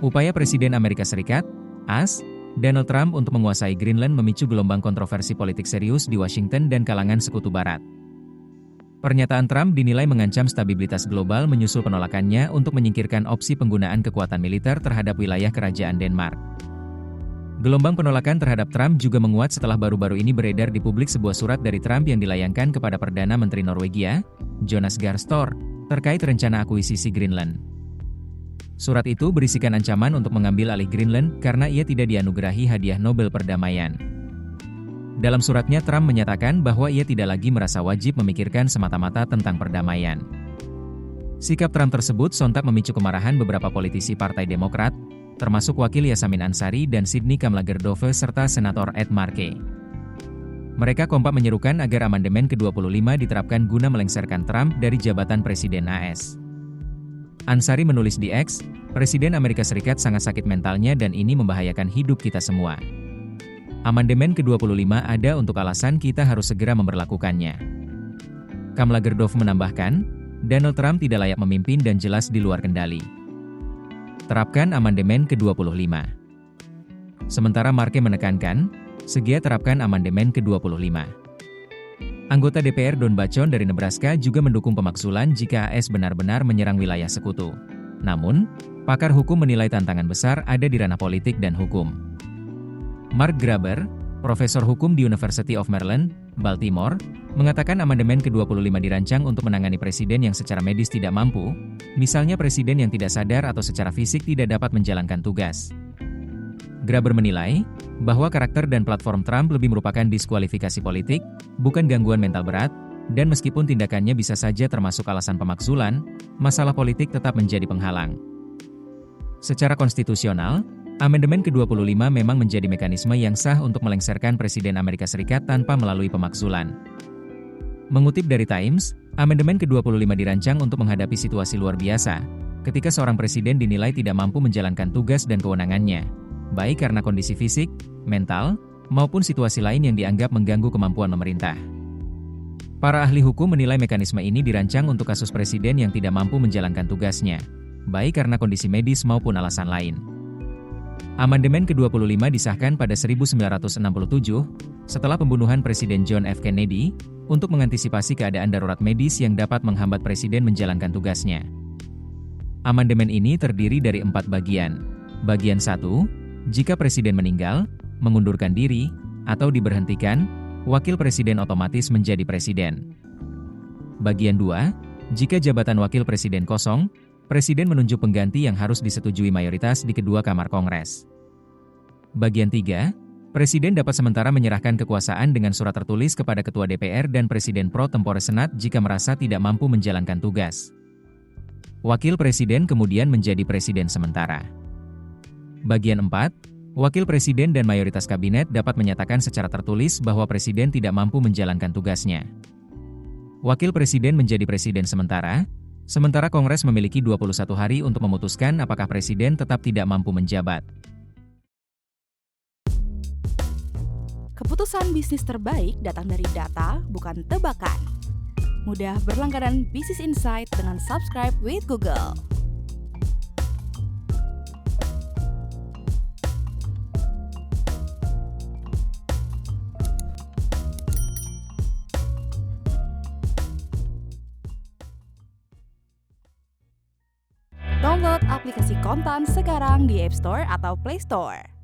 Upaya Presiden Amerika Serikat, AS, Donald Trump untuk menguasai Greenland memicu gelombang kontroversi politik serius di Washington dan kalangan Sekutu Barat. Pernyataan Trump dinilai mengancam stabilitas global menyusul penolakannya untuk menyingkirkan opsi penggunaan kekuatan militer terhadap wilayah kerajaan Denmark. Gelombang penolakan terhadap Trump juga menguat setelah baru-baru ini beredar di publik sebuah surat dari Trump yang dilayangkan kepada Perdana Menteri Norwegia, Jonas Gahr Store, terkait rencana akuisisi Greenland. Surat itu berisikan ancaman untuk mengambil alih Greenland karena ia tidak dianugerahi hadiah Nobel perdamaian. Dalam suratnya Trump menyatakan bahwa ia tidak lagi merasa wajib memikirkan semata-mata tentang perdamaian. Sikap Trump tersebut sontak memicu kemarahan beberapa politisi Partai Demokrat, termasuk Wakil Yasamin Ansari dan Sidney Kamlagerdove serta Senator Ed Markey. Mereka kompak menyerukan agar amandemen ke-25 diterapkan guna melengsarkan Trump dari jabatan Presiden AS. Ansari menulis di X, Presiden Amerika Serikat sangat sakit mentalnya dan ini membahayakan hidup kita semua. Amandemen ke-25 ada untuk alasan kita harus segera memberlakukannya. Kamlagerdove menambahkan, Donald Trump tidak layak memimpin dan jelas di luar kendali. Terapkan amandemen ke-25. Sementara Markey menekankan, segera terapkan amandemen ke-25. Anggota DPR Don Bachon dari Nebraska juga mendukung pemaksulan jika AS benar-benar menyerang wilayah sekutu. Namun, pakar hukum menilai tantangan besar ada di ranah politik dan hukum. Mark Graber, profesor hukum di University of Maryland, Baltimore, mengatakan amandemen ke-25 dirancang untuk menangani presiden yang secara medis tidak mampu, misalnya presiden yang tidak sadar atau secara fisik tidak dapat menjalankan tugas. Graber menilai bahwa karakter dan platform Trump lebih merupakan diskualifikasi politik, bukan gangguan mental berat, dan meskipun tindakannya bisa saja termasuk alasan pemakzulan, masalah politik tetap menjadi penghalang. Secara konstitusional, amandemen ke-25 memang menjadi mekanisme yang sah untuk melengsarkan Presiden Amerika Serikat tanpa melalui pemakzulan. Mengutip dari Times, amandemen ke-25 dirancang untuk menghadapi situasi luar biasa, ketika seorang presiden dinilai tidak mampu menjalankan tugas dan kewenangannya, baik karena kondisi fisik, mental, maupun situasi lain yang dianggap mengganggu kemampuan memerintah. Para ahli hukum menilai mekanisme ini dirancang untuk kasus presiden yang tidak mampu menjalankan tugasnya, baik karena kondisi medis maupun alasan lain. Amandemen ke-25 disahkan pada 1967, setelah pembunuhan Presiden John F. Kennedy, untuk mengantisipasi keadaan darurat medis yang dapat menghambat presiden menjalankan tugasnya. Amandemen ini terdiri dari 4 bagian. Bagian 1, jika presiden meninggal, mengundurkan diri, atau diberhentikan, wakil presiden otomatis menjadi presiden. Bagian 2, jika jabatan wakil presiden kosong, presiden menunjuk pengganti yang harus disetujui mayoritas di kedua kamar Kongres. Bagian 3, presiden dapat sementara menyerahkan kekuasaan dengan surat tertulis kepada ketua DPR dan presiden pro tempore Senat jika merasa tidak mampu menjalankan tugas. Wakil presiden kemudian menjadi presiden sementara. Bagian 4, wakil presiden dan mayoritas kabinet dapat menyatakan secara tertulis bahwa presiden tidak mampu menjalankan tugasnya. Wakil presiden menjadi presiden sementara Kongres memiliki 21 hari untuk memutuskan apakah presiden tetap tidak mampu menjabat. Keputusan bisnis terbaik datang dari data, bukan tebakan. Mudah berlangganan Business Insight dengan subscribe with Google. Download aplikasi Kontan sekarang di App Store atau Play Store.